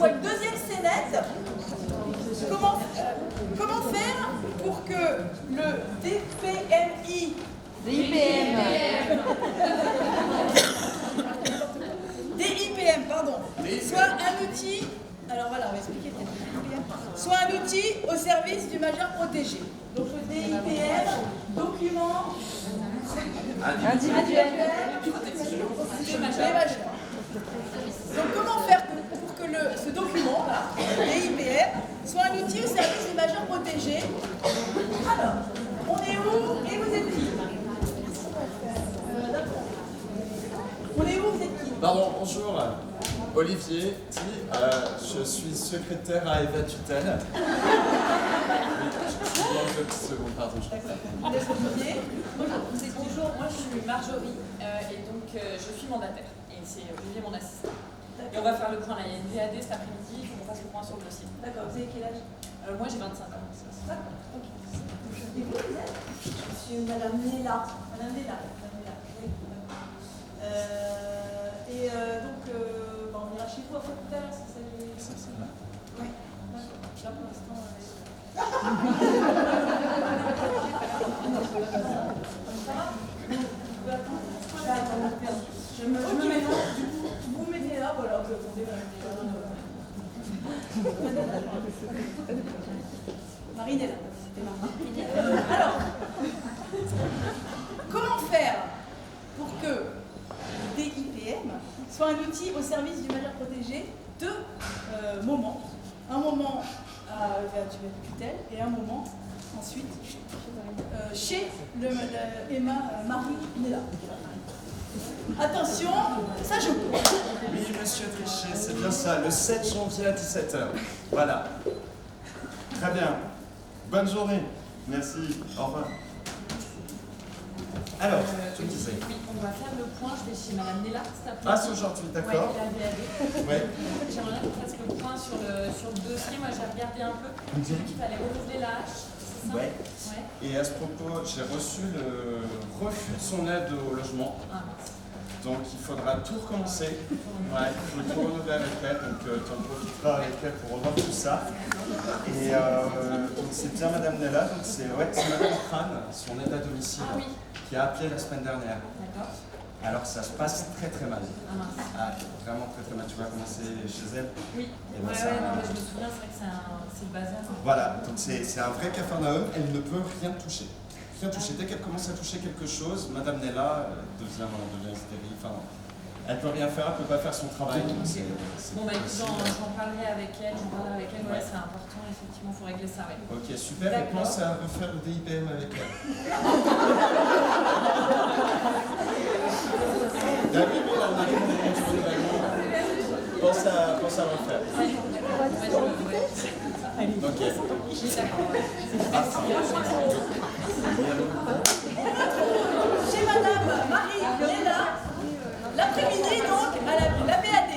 voit une deuxième scénette. Comment faire pour que le DPMI DIPM, pardon, soit un outil, alors voilà, on va expliquer peut-être, soit un outil au service du majeur protégé. Donc le DIPM, document individuel des majeurs. Donc comment faire pour que ce document, DIPM, soit un outil au service du majeur protégé? Alors, on est où et vous êtes qui? On est où, vous êtes qui? Pardon, bonjour, Olivier, je suis secrétaire à Eva Tutel. Une petite seconde, pardon. Bonjour, moi je suis Marjorie et donc je suis mandataire et c'est Olivier mon assistant. Et on va faire le point là, il y a une VAD cet après-midi, il faut qu'on fasse le point sur le dossier. D'accord, vous avez quel âge? Moi j'ai 25 ans. D'accord, ok. Et vous êtes? Je suis Madame Léla. Madame Léla. Oui. Donc, on ira chez vous après tout à l'heure, c'est ça que C'est ça. Oui. Là pour l'instant, ça va? Je me mets là. Vous me mettez là, voilà, vous attendez. Marine est là. C'était Marine. Alors, comment faire pour que DIPM soit un outil au service du majeur protégé de moments? Un moment à Tutel et un moment ensuite chez Emma Marie Nella. Attention, ça joue. Oui, monsieur Trichet, c'est bien ça, le 7 janvier à 17h. Voilà. Très bien. Bonne journée. Merci. Au revoir. Alors, tu me disais. Oui, on va faire le point, je vais chez Madame Nella cet après-midi. Ah, c'est aujourd'hui, d'accord. Ouais, la VAD. Ouais. J'aimerais bien qu'on fasse le point sur le dossier, moi j'ai regardé un peu, j'ai vu qu'il fallait renouveler la hache, c'est ça? Ouais. Ouais. Et à ce propos, j'ai reçu le refus de son aide au logement. Ah, mince. Donc il faudra tout recommencer. Ouais, il faut tout renouveler avec elle, donc tu en profiteras avec elle pour revoir tout ça. Et donc c'est bien Madame Nella, donc c'est Madame Crane, son aide à domicile, Ah oui. qui a appelé la semaine dernière. D'accord. Alors ça se passe très très mal. Ah mince. Ah, vraiment très très mal. Tu vas commencer chez elle. Oui, Et ben, ouais, ça- non, mais je me souviens, c'est vrai que c'est le bazar. Voilà, donc c'est un vrai capharnaüm, elle ne peut rien toucher. Rien toucher. Dès qu'elle commence à toucher quelque chose, Madame Nella devient hystérique. Enfin, elle ne peut rien faire, elle ne peut pas faire son travail. Donc c'est Bon, bah écoute, possible. j'en parlerai avec elle, ouais, c'est important, effectivement, il faut régler ça, ouais. Ok, super, et D'accord. pense à refaire le DIPM avec elle. Ah oui, mais là, on arrive au moment du renouvellement. Pense à refaire. Ouais, d'accord, ouais, Ok. je suis d'accord, ouais. Chez Madame Marie Nella, l'après-midi donc à la VAD.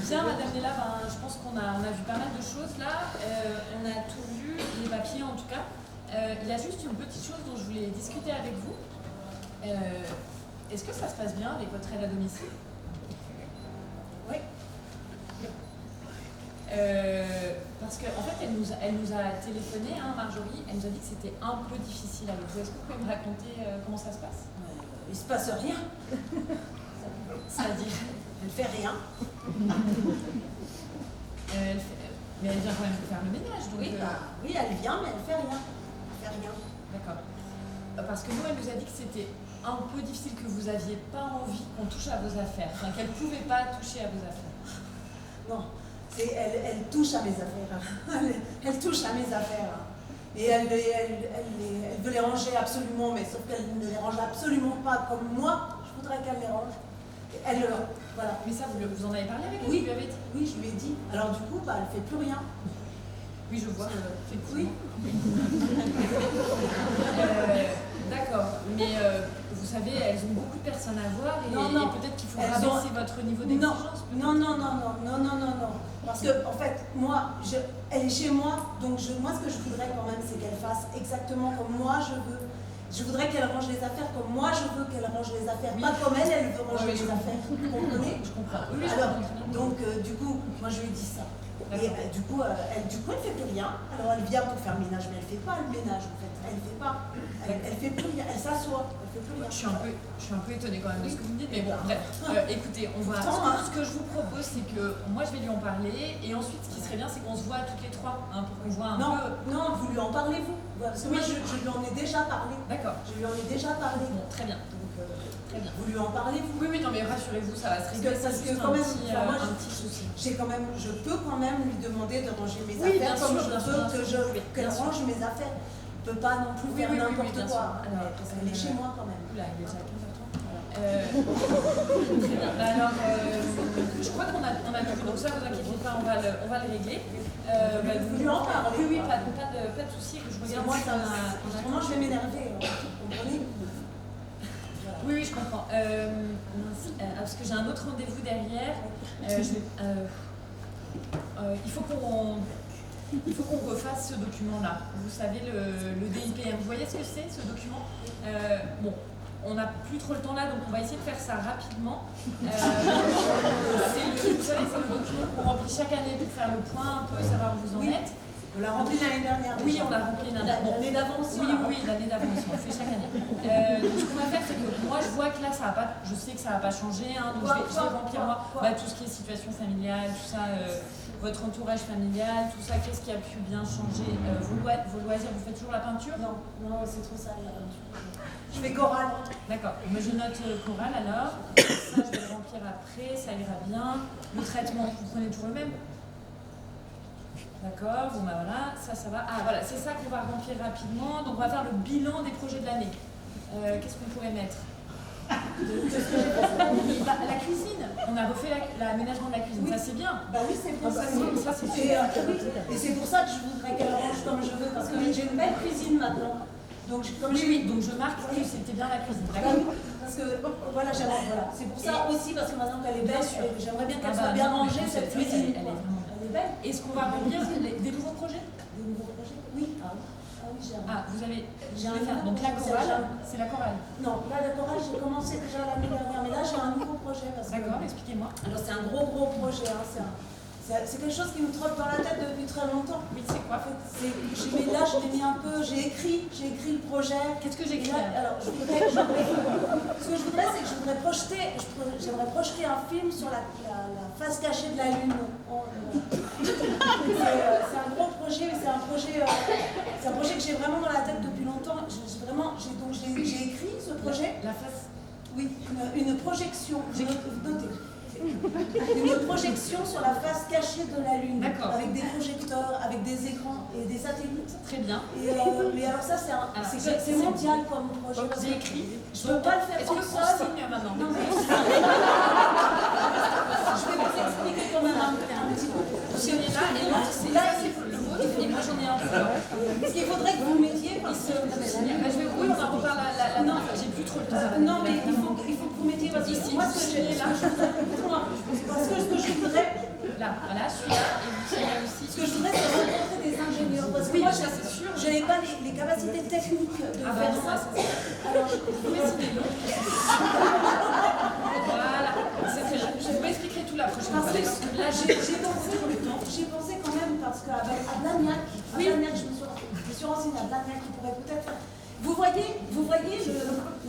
Bien, Madame Nella, ben, je pense qu'on a vu pas mal de choses là. On a tout vu, les papiers en tout cas. Il y a juste une petite chose dont je voulais discuter avec vous. Est-ce que ça se passe bien avec votre aide à domicile? Oui. Parce qu'en fait, elle nous a téléphoné, hein, Marjorie, elle nous a dit que c'était un peu difficile avec vous. Est-ce que vous pouvez me raconter comment ça se passe? Il se passe rien. C'est-à-dire Elle fait rien. mais elle vient quand même faire le ménage, donc... Oui, elle vient, mais elle fait rien. Elle fait rien. D'accord. Parce que nous, elle nous a dit que c'était un peu difficile, que vous n'aviez pas envie qu'on touche à vos affaires, enfin qu'elle ne pouvait pas toucher à vos affaires. Non, elle touche à mes affaires. Elle touche à mes affaires. Et elle veut les ranger absolument, mais sauf qu'elle ne les range absolument pas comme moi. Je voudrais qu'elle les range. Voilà. Mais ça, vous en avez parlé avec elle? Oui, Vous lui avez dit? oui, je lui ai dit. Alors du coup, elle ne fait plus rien. Oui, je vois. Oui. D'accord, mais vous savez, elles ont beaucoup de personnes à voir et, Non. et peut-être qu'il faut Elles rabaisser votre niveau d'exigence. Non. Parce que, en fait, moi, elle est chez moi, donc moi, ce que je voudrais quand même, c'est qu'elle fasse exactement comme moi je veux. Je voudrais qu'elle range les affaires comme moi je veux qu'elle range les affaires, pas comme elle veut ranger les affaires. Vous comprenez? Je comprends. Oui, je Alors, comprends. donc, du coup, moi je lui ai dit ça. Et du coup, elle fait plus rien. Alors elle vient pour faire le ménage, mais elle fait pas le ménage en fait. Elle fait pas. Elle fait plus rien. Elle s'assoit. Elle fait plus rien. Je suis un peu étonnée quand même de ce que vous me dites, mais bon, bref. Écoutez, ce que je vous propose, c'est que moi je vais lui en parler, et ensuite ce qui serait bien, c'est qu'on se voit toutes les trois, hein, pour qu'on voit un peu. Non, vous lui en parlez vous. Parce que moi je lui en ai déjà parlé. D'accord. Je lui en ai déjà parlé. Bon, très bien. Donc, très bien. Vous lui en parlez vous. Oui, non, mais rassurez-vous, ça va se régler. Parce que c'est quand même, un petit souci. je peux quand même lui demander de ranger mes Oui, affaires bien comme sûr, je veux qu'elle range mes affaires. Je peux pas non plus faire n'importe bien quoi. sûr. Alors, Parce qu'elle est chez moi quand même. Oula, il est déjà 15h30. Très bien. Bah alors, je crois qu'on a tout. Donc ça, vous inquiétez pas, on va le régler. Vous lui en parlez. Oui, pas de souci. Je regarde Moi, si on a- autrement, je vais m'énerver. Vous comprenez? Oui, je comprends. Parce que j'ai un autre rendez-vous derrière. Il faut qu'on refasse ce document-là. Vous savez, le DIPM. Vous voyez ce que c'est, ce document? Bon, on n'a plus trop le temps là, donc on va essayer de faire ça rapidement. Vous savez, c'est le document qu'on remplit chaque année pour faire le point, un peu savoir où vous en êtes. On l'a rempli l'année dernière. Oui, on l'a rempli l'année d'avance. Oui, l'année d'avance, on le fait chaque année. Donc, ce qu'on va faire, c'est que moi, je vois que là, ça va pas, je sais que ça va pas changer, hein, donc je vais remplir moi tout ce qui est situation familiale, tout ça, votre entourage familial, tout ça, qu'est-ce qui a pu bien changer, vos loisirs, vous faites toujours la peinture? Non, c'est trop sale la peinture. Je fais chorale. D'accord, mais je note chorale alors, ça je vais le remplir après, ça ira bien. Le traitement, vous prenez toujours le même? D'accord, bon bah voilà, ça va. Ah voilà, c'est ça qu'on va remplir rapidement. Donc on va faire le bilan des projets de l'année. Qu'est-ce qu'on pourrait mettre? La cuisine, on a refait l'aménagement de la cuisine, ça c'est bien. Bah oui, c'est pour ça. Ça c'est super. Et c'est pour ça que je voudrais qu'elle range comme je veux, parce que j'ai une belle cuisine maintenant. Donc, donc je marque que c'était bien la cuisine. Parce que voilà, voilà. C'est pour ça aussi, parce que maintenant qu'elle est belle, j'aimerais bien qu'elle soit bien rangée, cette cuisine. Elle est belle. Est-ce qu'on va remplir des nouveaux projets? Des nouveaux projets? Oui. Oui, j'ai un. Ah, vous avez. Donc la chorale, c'est la chorale. Non, là la chorale, j'ai commencé déjà l'année dernière, mais là j'ai un nouveau projet. D'accord, expliquez-moi. Alors c'est un gros projet, hein, c'est quelque chose qui me trotte dans la tête depuis très longtemps. Oui, c'est quoi? Mais là je l'ai mis un peu, j'ai écrit le projet. Qu'est-ce que j'écris? Alors ce que je voudrais, c'est que j'aimerais projeter un film sur la face cachée de la Lune. C'est un gros projet, mais c'est un projet que j'ai vraiment dans la tête depuis longtemps. J'ai écrit ce projet. La face. Oui, une projection. Notez. Une projection sur la face cachée de la Lune. D'accord. Avec des projecteurs, avec des écrans et des satellites. Très bien. Mais alors ça, c'est mondial comme projet. Donc j'ai écrit. Je ne peux pas le faire tout seul. Est-ce que maintenant? Non, mais je vais vous expliquer quand même un petit peu. Parce qu'il y en a, et l'autre, c'est le vôtre, et moi j'en ai un peu. Parce qu'il faudrait que vous mettiez. Oui, on en reparle là. Non, j'ai plus trop le temps. Non, mais il faut que vous mettiez. Parce que moi, ce que je voudrais. Là, voilà, celui-là, et vous tirez aussi. Ce que je voudrais, c'est rencontrer des ingénieurs. Parce que moi, ça c'est sûr. Je n'avais pas les capacités techniques de faire ça. Alors, je vais essayer de Voilà, c'est très bien. Je vous expliquerai tout la prochaine fois. Parce que là, j'ai pensé quand même, parce qu'à Blagnac, je me suis renseignée à Blagnac, qui pourrait peut-être faire. Vous voyez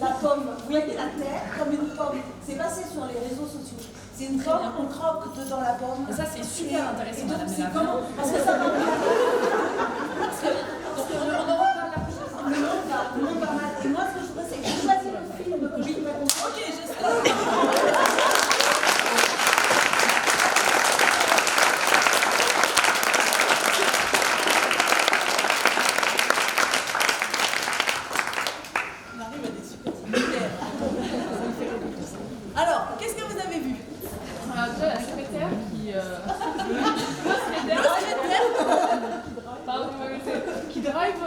la pomme, vous voyez la terre comme une pomme. C'est passé sur les réseaux sociaux. C'est une pomme, on croque dedans la pomme. Et ça, c'est super intéressant, madame comment? Parce que ça va bien. Donc, on en reparle la prochaine fois. Le monde va mal. Et moi, ce que je voudrais, c'est que je choisis le film que je pourrais comprendre. Ok, j'espère. Alors, qu'est-ce que vous avez vu? Déjà la secrétaire qui qui drive,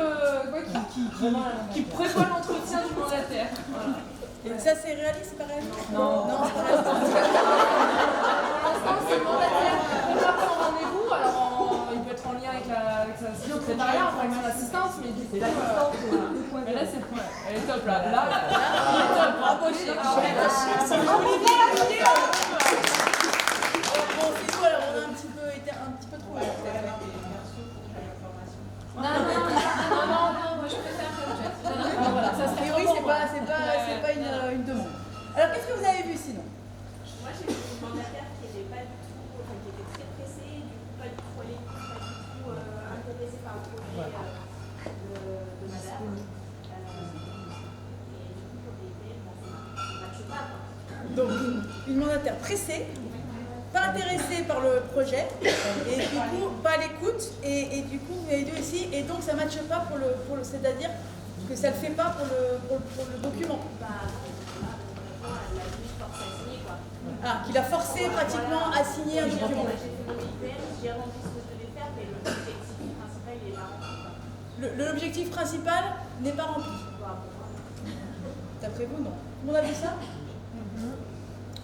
qui prévoit l'entretien du mandataire. Voilà. Et ça, c'est réaliste pareil? Non, c'est pas réaliste. Pour l'instant, c'est le mandataire qui prépare son rendez-vous. Alors, il peut être en lien avec sa secrétariat, enfin avec son assistance, mais du coup, mais là, Là, c'est elle est top là. Là, elle est top. Rapprochée. Bon, c'est tout, alors on a été un petit peu trop. Non, moi je préfère que le chat. Alors voilà, ça, a priori, c'est pas une demande. Alors, qu'est-ce que vous avez vu sinon? Moi, j'ai vu une mandataire qui n'était pas du tout, enfin, qui était très pressée, du coup, pas du tout à l'écoute, pas du tout intéressée par le projet de madame. Et du coup, pour les idées, ça ne matche pas, quoi. Donc, une mandataire pressée, pas intéressée par le projet, et du coup, pas à l'écoute, et du coup, vous avez dit aussi, et donc ça ne matche pas pour le c'est-à-dire que ça ne le fait pas pour le document. Bah, non, elle a juste forcé à signer, quoi. Ah, qu'il a forcé pratiquement à signer un document. J'ai fait mon IPM, j'ai rempli ce que je devais faire, mais l'objectif principal, il est pas rempli. L'objectif principal n'est pas rempli. D'après vous, non. Tout le monde a vu ça?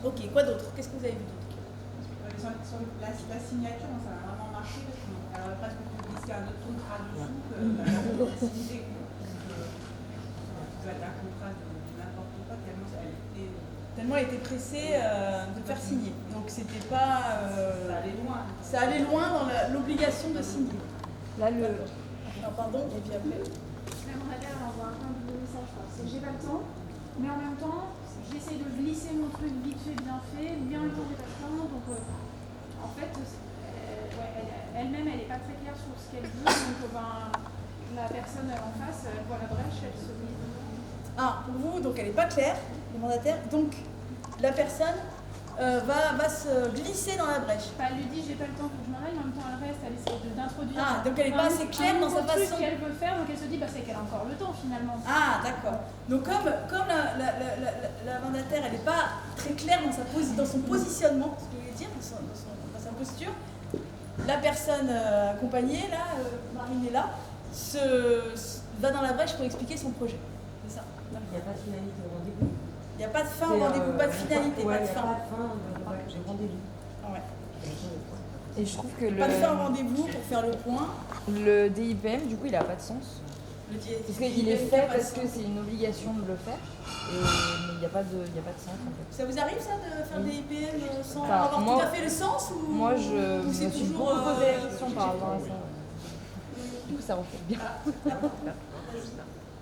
Ok, quoi d'autre? Qu'est-ce que vous avez vu d'autre? Sur la signature, ça a vraiment marché parce qu'on aurait presque pu glisser un autre contrat dessous que la possibilité que ça être un contrat de n'importe quoi, tellement elle était. Tellement elle était pressée de faire signer. Donc c'était pas. Ça allait loin. Ça allait loin dans l'obligation de signer. Là, le. Alors, pardon, et puis après. J'aimerais bien envoyer un peu de message. C'est que j'ai pas le temps, mais en même temps, j'essaie de glisser mon truc vite fait, bien fait. Bien le temps, j'ai pas le temps. Donc, en fait, elle-même, elle n'est pas très claire sur ce qu'elle veut. Donc, la personne en face, elle voit la brèche, elle se met. Ah, pour vous, donc elle n'est pas claire, les mandataires. Donc la personne va se glisser dans la brèche. Elle lui dit j'ai pas le temps, faut que je m'en aille, mais en même temps elle reste, elle essaie d'introduire. Ah, donc elle n'est pas assez claire dans sa façon. qu'elle veut faire, donc elle se dit bah, c'est qu'elle a encore le temps finalement. Ah, d'accord. Donc comme la mandataire, elle n'est pas très claire dans son positionnement, ce que je voulais dire, dans sa posture, la personne accompagnée, là, Marine est là, va dans la brèche pour expliquer son projet. C'est ça. Il n'y a pas de finalité au rendez-vous. Il n'y a pas de fin au rendez-vous, pas de finalité, ouais, pas de fin. Il n'y a pas de fin au rendez-vous. Ah ouais. Et je trouve que Pas de fin au rendez-vous pour faire le point. le DIPM, du coup, il n'a pas de sens. Parce qu'il est fait parce que c'est une obligation de le faire. Mais il n'y a pas de sens en fait. Ça vous arrive ça de faire des IPM sans Enfin, avoir moi- tout à fait le sens ou Moi, je ou me c'est suis toujours, beaucoup posé la question par rapport à ça. Du coup, ça refait bien.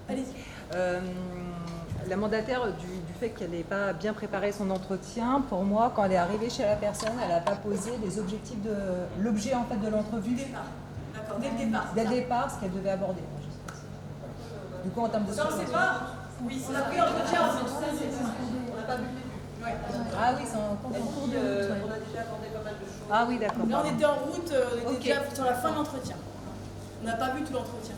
Allez-y. La mandataire, du fait qu'elle n'ait pas bien préparé son entretien, pour moi, quand elle est arrivée chez la personne, elle n'a pas posé les objectifs de l'objet en fait de l'entrevue. D'accord, dès le départ. Dès le départ, ce qu'elle devait aborder. Du coup, en termes de Ça, on ne sait pas. Oui, on a pris l'entretien, on sait tout ça, on n'a pas vu le début. Ouais. Ah oui, c'est en cours de route. On a déjà abordé pas mal de choses. Ah oui, d'accord. Là, on était en route, on était Ok. déjà sur la fin de l'entretien. On n'a pas vu tout l'entretien.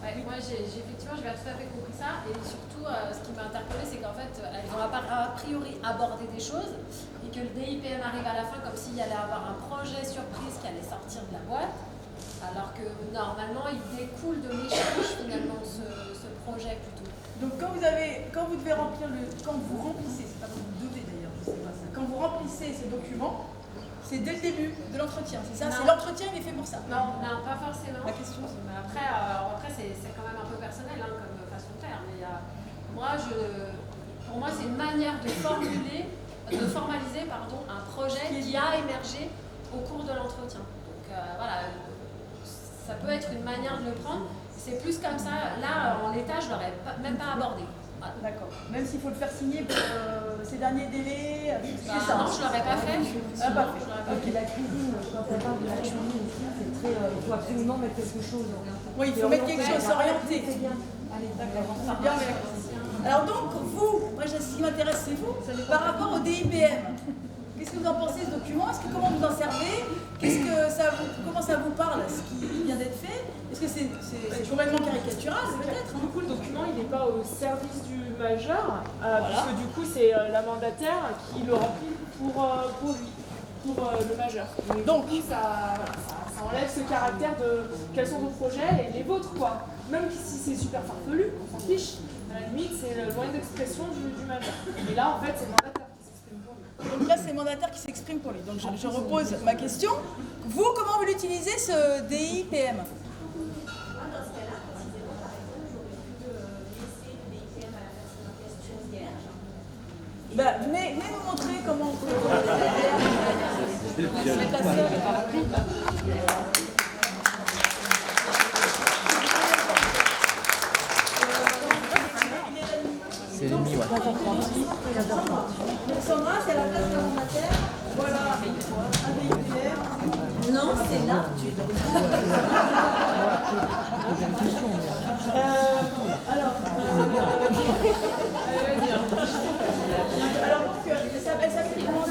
Ouais, moi, effectivement, j'avais tout à fait compris ça. Et surtout, ce qui m'a interpellée, c'est qu'en fait, elles ont a priori abordé des choses et que le DIPM arrive à la fin comme s'il y allait avoir un projet surprise qui allait sortir de la boîte. Alors que normalement, il découle de l'échange finalement de ce projet plutôt. Donc quand vous devez remplir quand vous remplissez, c'est pas que vous devez d'ailleurs, je sais pas ça. Quand vous remplissez ce document, c'est dès le début de l'entretien, c'est ça? Non. C'est l'entretien, il est fait pour ça. Non, pas forcément. La question, c'est. Mais après c'est quand même un peu personnel hein, comme façon de faire. Mais pour moi, c'est une manière de formaliser un projet qui a émergé au cours de l'entretien. Donc voilà, ça peut être une manière de le prendre. C'est plus comme ça. Là, en l'état, je ne l'aurais même pas abordé. Voilà. D'accord. Même s'il faut le faire signer pour ces derniers délais, c'est ça. Non, je ne l'aurais pas fait. Ah, pas fait. Ok, la cuisine, quand on parle de la cuisine aussi, c'est très. Il faut absolument mettre quelque chose. Oui, il faut mettre quelque chose, s'orienter. C'est bien. Allez, D'accord. C'est bien, mais alors donc, vous, moi ce qui m'intéresse c'est vous, par rapport au DIPM. Qu'est-ce que vous en pensez de ce document? Comment vous en servez? Comment ça vous parle, ce qui vient d'être fait? Est-ce que c'est complètement caricatural peut-être? Du coup, le document, il n'est pas au service du majeur, puisque du coup, c'est la mandataire qui le remplit pour lui, pour le majeur. Donc, ça enlève ce caractère de quels sont vos projets et les vôtres, quoi. Même si c'est super farfelu, on s'en fiche. À la limite, c'est le moyen d'expression du majeur. Et là, en fait, c'est le mandataire qui s'exprime pour lui. Donc là c'est le mandataire qui s'exprime pour lui. Donc je repose ma question. Vous, comment vous l'utilisez ce DIPM? Venez nous montrer comment on peut mettre la sœur. C'est l'ennemi, ouais. Sandra, c'est la place de la mandataire. Voilà, un VIPM. Non, c'est là. Alors donc, elle s'appelle comment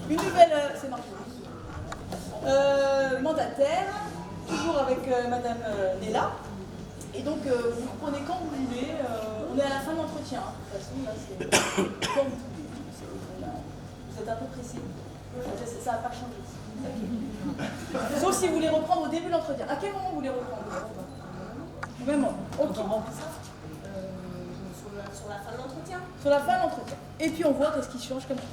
une nouvelle, c'est marqué. Mandataire, toujours avec Madame Nella. Et donc, vous prenez quand vous voulez. On est à la fin de l'entretien. De toute façon, là, c'est quand vous voulez. Vous êtes un peu pressé. Ça n'a pas changé. Sauf si vous voulez reprendre au début de l'entretien. À quel moment vous voulez reprendre? Au même moment. Ok. Sur la fin de l'entretien. Sur la fin de l'entretien. Et puis on voit qu'est-ce qui change comme ça.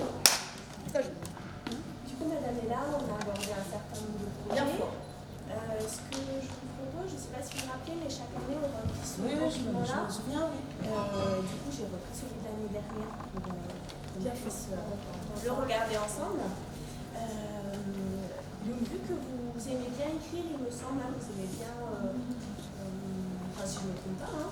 Du coup, madame est là, on a abordé un certain nombre de projets. Bien fort. Ce que je vous propose, je ne sais pas si vous vous rappelez, mais chaque année on repris ce Oui, je me document-là. souviens, oui. Du coup, j'ai repris celui de l'année dernière pour qu'on puisse le regarder ensemble. Donc, vu que vous aimez bien écrire, il me semble, hein, vous aimez bien. Enfin, si je ne me trompe pas. Hein.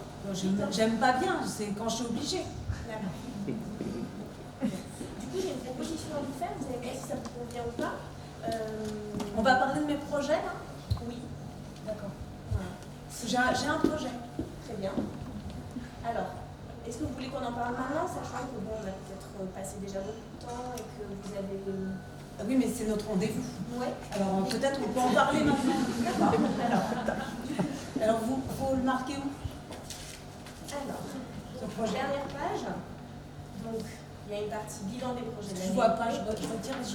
J'aime pas bien, c'est quand je suis obligée. D'accord. Du coup, j'ai une proposition à vous faire, vous allez voir si ça vous convient ou pas. On va parler de mes projets là? Oui. D'accord. Voilà. J'ai un projet. Très bien. Alors, est-ce que vous voulez qu'on en parle maintenant, sachant que bon, on a peut-être passé déjà beaucoup de temps et que vous avez... Ah oui, mais c'est notre rendez-vous. Ouais. Alors peut-être on peut en parler maintenant. D'accord. Alors vous, faut le marquer où? Alors, Ce projet. dernière page. Donc, il y a une partie bilan des projets de Je l'année. vois pas, je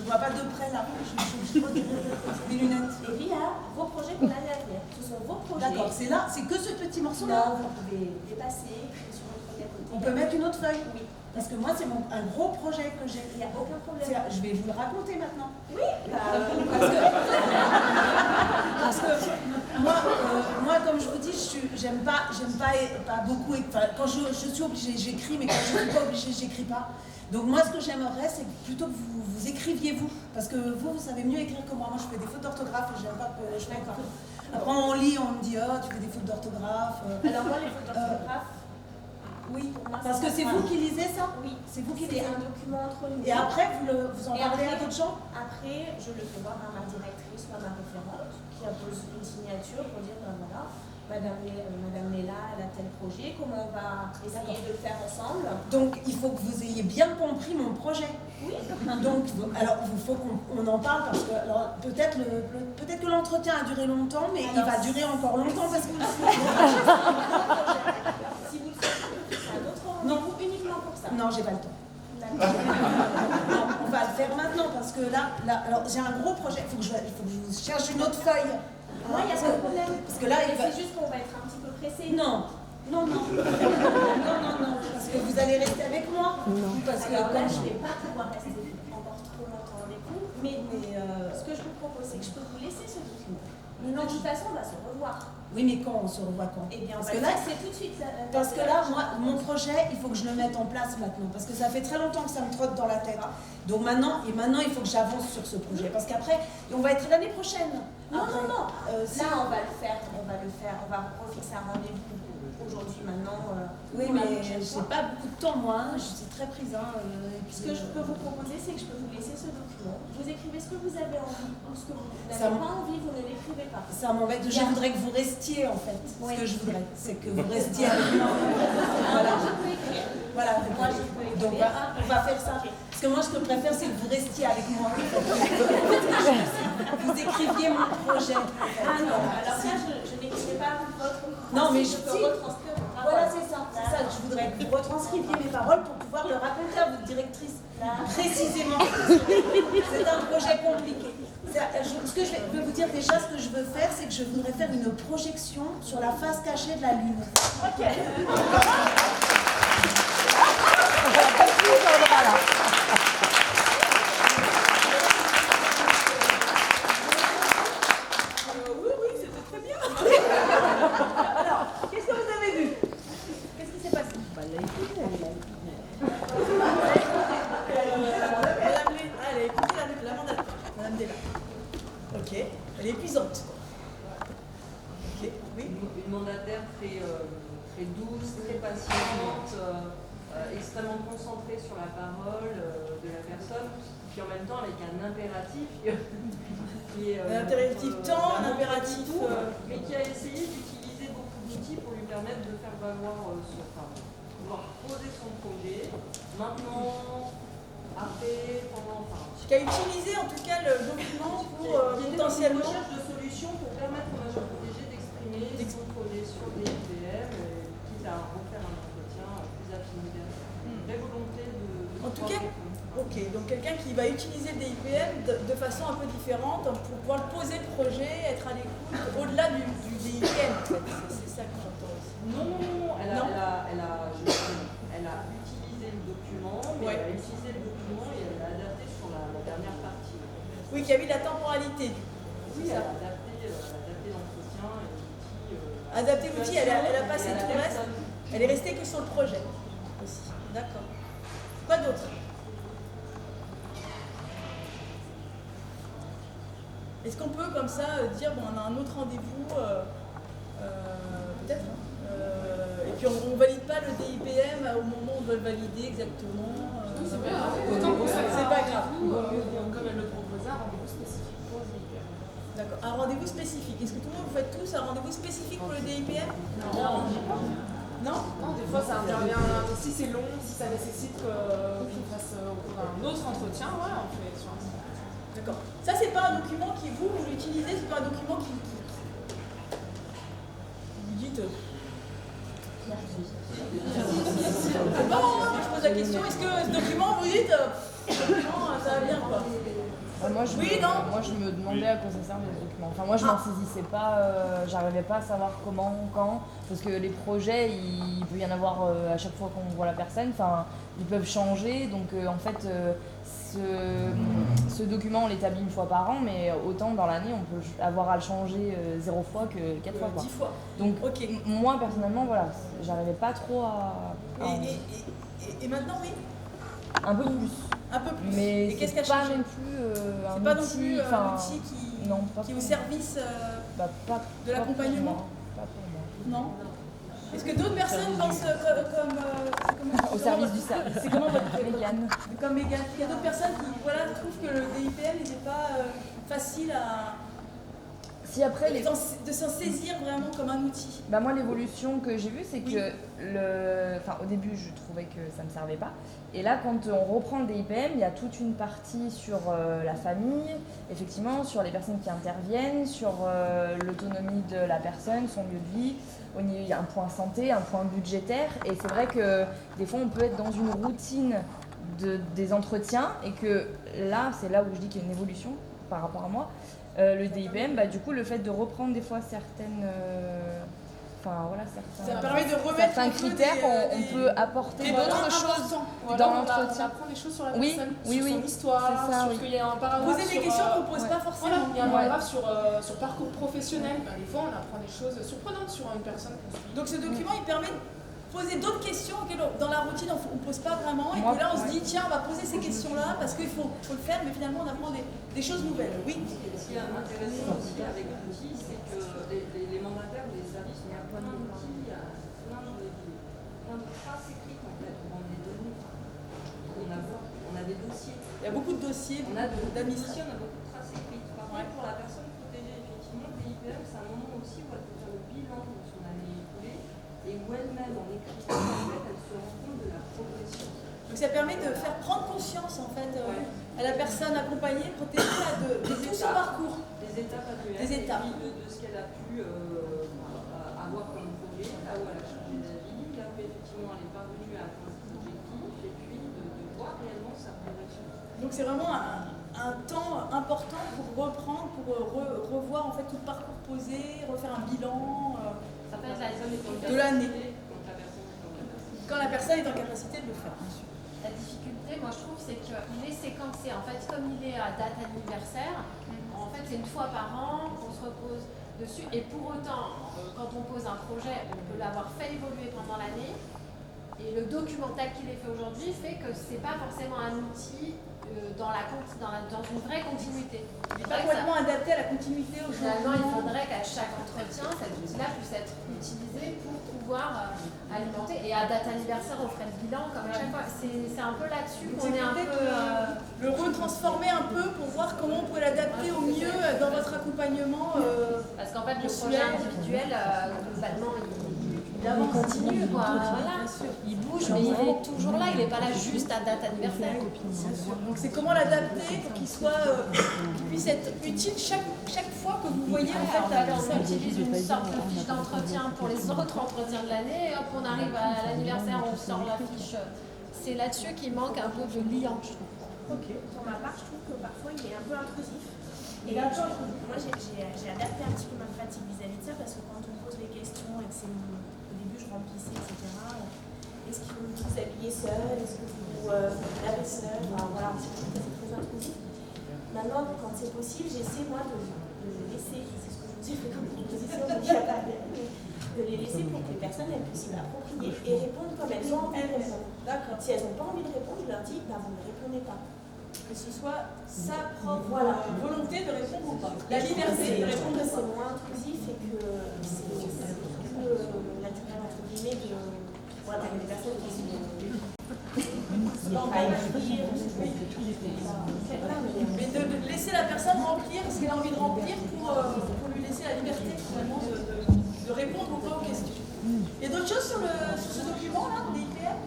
vois pas de près là. Des lunettes. Et puis là, vos projets pour l'année à venir. Ce sont vos projets. D'accord, c'est là, c'est que ce petit morceau là. Là, vous pouvez dépasser, écrire sur votre feuille à côté. On peut mettre une autre feuille? Oui. Parce que moi, c'est un gros projet que j'ai. Il n'y a aucun problème. Je vais vous le raconter maintenant. Oui. Parce que moi, comme je vous dis, j'aime pas beaucoup. Enfin, quand je suis obligée, j'écris, mais quand je ne suis pas obligée, j'écris pas. Donc moi, ce que j'aimerais, c'est plutôt que vous écriviez vous. Parce que vous savez mieux écrire que moi. Moi, je fais des fautes d'orthographe et j'aime pas que je fais pas. Après, on lit, on me dit, oh, tu fais des fautes d'orthographe. Alors moi, les fautes d'orthographe, oui, pour moi, parce que c'est vous qui lisez ça? Oui, c'est vous qui c'est lisez. un document entre nous. Et après, vous en parlez à d'autres gens? Après, je le fais voir à ma directrice ou à ma référente qui appose une signature pour dire, ben voilà, Madame Nella, elle a tel projet, comment on va essayer de le faire ensemble. Donc, il faut que vous ayez bien compris mon projet. Oui. Donc, alors, il faut qu'on en parle parce que, alors, peut-être que l'entretien a duré longtemps, mais il va durer encore longtemps parce que... Si vous le faites, c'est un autre rendez-vous uniquement pour ça. Non, j'ai pas le temps. Non, on va le faire maintenant parce que là alors j'ai un gros projet. Il faut que je cherche une autre feuille. Moi, il n'y a pas de problème. Parce que là, c'est juste qu'on va être un petit peu pressé. Non. Non, parce que vous allez rester avec moi. Non. Parce que alors là, je ne vais pas pouvoir rester encore trop longtemps avec vous. Mais ce que je vous propose, c'est que je peux vous laisser ce document. Mais non, de toute façon, on va se revoir. Oui, mais quand on se revoit quand? Eh bien, parce on que va là, c'est tout de suite. Parce que là, moi, mon projet, il faut que je le mette en place maintenant. Parce que ça fait très longtemps que ça me trotte dans la tête. Donc maintenant, il faut que j'avance sur ce projet. Parce qu'après, on va être l'année prochaine. Non. Là, on va le faire. On va refixer un rendez-vous aujourd'hui, maintenant. Oui, mais j'ai pas beaucoup de temps, moi. Je suis très prise. Ce que je peux vous proposer, c'est que je peux vous laisser ce document. Vous écrivez ce que vous avez envie ou ce que vous n'avez pas envie, vous ne l'écrivez pas. Ça m'embête. Je voudrais que vous restiez, en fait. Oui. Ce que je voudrais, c'est que vous restiez avec moi. Voilà. Je peux écrire. Voilà. Moi, je peux écrire. Donc, on va faire ça. Parce que moi, ce que je préfère, c'est que vous restiez avec moi. Vous écriviez mon projet. Ah non, alors ça, je n'écrivais pas votre. Non, mais je peux retranscrire votre parole. Voilà, c'est ça. C'est ça. Je voudrais que vous retranscriviez mes paroles pour pouvoir le raconter à votre directrice. Précisément. C'est un projet compliqué. Ce que je vais vous dire déjà, ce que je veux faire, c'est que je voudrais faire une projection sur la face cachée de la Lune. Ok. Oui, c'était très bien. une mandataire très douce, très patiente, extrêmement concentrée sur la parole de la personne, puis en même temps avec un impératif qui est un impératif temps, un impératif mais qui a essayé d'utiliser beaucoup d'outils pour lui permettre de faire valoir pouvoir poser son projet. Maintenant, après, pendant, qui a utilisé en tout cas le document pour potentiellement une recherche de solutions pour permettre aux majeurs protégés d'exprimer son projet sur des IPM, quitte à refaire un entretien plus affiné derrière. Une vraie volonté de en tout cas, ok, donc quelqu'un qui va utiliser le DIPM de façon un peu différente pour pouvoir poser le projet, être à l'écoute, au-delà du DIPM en fait. C'est ça que j'entends aussi. Non, elle a utilisé le document, mais elle a utilisé le document et elle l'a adapté sur la dernière partie. Oui, qui a mis la temporalité du coup. Oui, elle a adapté l'entretien et l'outil. Adapté l'outil, elle a passé tout le reste. Elle est restée que sur le projet aussi. D'accord. Quoi d'autre? Est-ce qu'on peut comme ça dire bon, on a un autre rendez-vous peut-être et puis on valide pas le DIPM au moment où on doit le valider exactement. C'est pas grave. C'est pas grave. Comme elle le proposait, un rendez-vous spécifique pour le DIPM. D'accord. Un rendez-vous spécifique. Est-ce que tout le monde vous faites tous un rendez-vous spécifique pour le DIPM? Non. Non, des fois ça intervient. Si c'est long, si ça nécessite qu'on fasse un autre entretien, ouais, on fait sur un. D'accord. Ça, c'est pas un document qui vous l'utilisez, c'est pas un document qui. Vous dites. Non, je pose la question, est-ce que ce document, vous dites. Non, ça va bien quoi. Moi je me demandais à quoi ça servait le document. Enfin moi je m'en saisissais pas, j'arrivais pas à savoir comment, quand, parce que les projets il peut y en avoir à chaque fois qu'on voit la personne, enfin ils peuvent changer, donc en fait ce document on l'établit une fois par an, mais autant dans l'année on peut avoir à le changer 0 fois que 4 fois. 10 fois. Donc moi personnellement voilà, j'arrivais pas trop à... Et maintenant oui. Un peu plus. Un peu plus. Mais et qu'est-ce qui a changé? C'est pas non plus un outil qui est au service de l'accompagnement. Pas pour moi. Non. Est-ce que d'autres personnes pensent comme au service du service. C'est comment votre Mégane. Comme Mégane. Il y a d'autres personnes qui trouvent que le DIPM n'était pas facile à. Si après de s'en saisir vraiment comme un outil. Bah moi l'évolution que j'ai vue c'est que au début je trouvais que ça ne me servait pas et là quand on reprend le DIPM il y a toute une partie sur la famille, effectivement sur les personnes qui interviennent, sur l'autonomie de la personne, son lieu de vie, il y a un point santé, un point budgétaire et c'est vrai que des fois on peut être dans une routine des entretiens et que là c'est là où je dis qu'il y a une évolution par rapport à moi. Le DIPM, du coup, le fait de reprendre des fois certaines, ça permet de remettre certains critères, on peut apporter d'autres choses dans l'entretien. On apprend des choses sur la personne, sur son histoire, sur qu'il y a un paragraphe. Poser des questions qu'on ne pose pas forcément. Voilà, il y a un paragraphe sur parcours professionnel. Des fois, on apprend des choses surprenantes sur une personne. Donc ce document, il permet de poser d'autres questions auxquelles dans la routine on ne pose pas vraiment et puis là on se dit tiens on va poser ces questions-là parce qu'il faut le faire mais finalement on apprend des choses nouvelles. Oui. Ce qui est intéressant aussi avec l'outil, c'est que les mandataires ou les services, il y a plein d'outils, il y a plein de traces écrites en fait, on les données. On a des dossiers. Il y a beaucoup de dossiers, on a d'administration. On a beaucoup de traces écrites. Par contre, pour la personne protégée, effectivement, le DIPM, c'est un moment aussi où elle peut faire le bilan de son année écoulée et où elle-même, en écrivant, en fait, elle se rend compte de la progression. Donc ça permet de faire prendre conscience en fait à la personne accompagnée, protégée de tout son parcours. Des étapes annuelles. Des étapes. De ce qu'elle a pu avoir comme projet, là où elle a changé d'avis, là où effectivement elle est parvenue à atteindre ses objectifs, et puis de voir réellement sa progression. Donc c'est vraiment un temps important pour reprendre, pour revoir en fait tout le parcours posé, refaire un bilan de l'année. Quand la personne est en capacité de le faire, bien sûr. La difficulté, moi je trouve, c'est qu'il est séquencé. En fait, comme il est à date anniversaire, en fait c'est une fois par an qu'on se repose dessus. Et pour autant, quand on pose un projet, on peut l'avoir fait évoluer pendant l'année. Et le document tel qu'il est fait aujourd'hui fait que c'est pas forcément un outil dans une vraie continuité. Il n'est pas complètement adapté à la continuité aujourd'hui. Finalement, il faudrait qu'à chaque entretien, cet outil-là puisse être à date anniversaire, on ferait le bilan comme à chaque fois. C'est un peu là-dessus qu'on est un peu. Le retransformer un peu pour voir comment on peut l'adapter au mieux dans votre accompagnement. Parce qu'en fait, le projet individuel, globalement, il continue, quoi. Voilà. Il bouge, mais il est toujours là, il n'est pas là juste à date anniversaire. Donc c'est comment l'adapter pour qu'il puisse être utile chaque fois que vous voyez en fait on utilise une sorte de fiche d'entretien pour les autres entretiens de l'année, et hop, on arrive à l'anniversaire, on sort la fiche. C'est là-dessus qu'il manque un peu de liant, je trouve. Ok. Pour ma part, je trouve que parfois il est un peu intrusif. Et moi j'ai adapté un petit peu ma pratique vis-à-vis de ça parce que quand on pose des questions et que au début je remplissais, etc. Est-ce que vous vous habillez seul? Est-ce que vous lavez seul? Voilà, c'est très intrusif. Maintenant, quand c'est possible, j'essaie moi de laisser, c'est ce que je vous ai fait comme proposition, de les laisser pour que les personnes puissent l'approprier et répondre comme elles ont envie de répondre. D'accord. Si elles n'ont pas envie de répondre, je leur dis, vous ne répondez pas. Que ce soit sa propre volonté de répondre ou pas. La liberté de répondre. C'est moins intrusif et que c'est plus naturel entre guillemets de les personnes qui sont mais de laisser la personne remplir ce qu'elle a envie de remplir pour lui laisser la liberté finalement de répondre ou pas aux questions. Il y a d'autres choses sur ce document là, des IPM?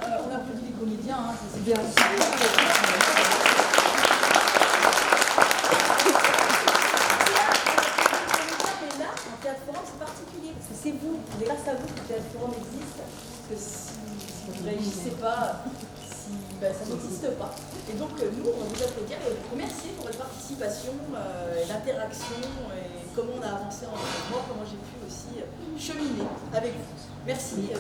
On applaudit les comédiens, c'est bien. C'est vous, grâce à vous que le Théâtre Forum existe, parce que si vous ne réagissez pas, ça n'existe pas. Et donc nous, on va vous applaudir et vous remercier pour votre participation, l'interaction et comment on a avancé en moi, comment j'ai pu aussi cheminer avec vous. Merci.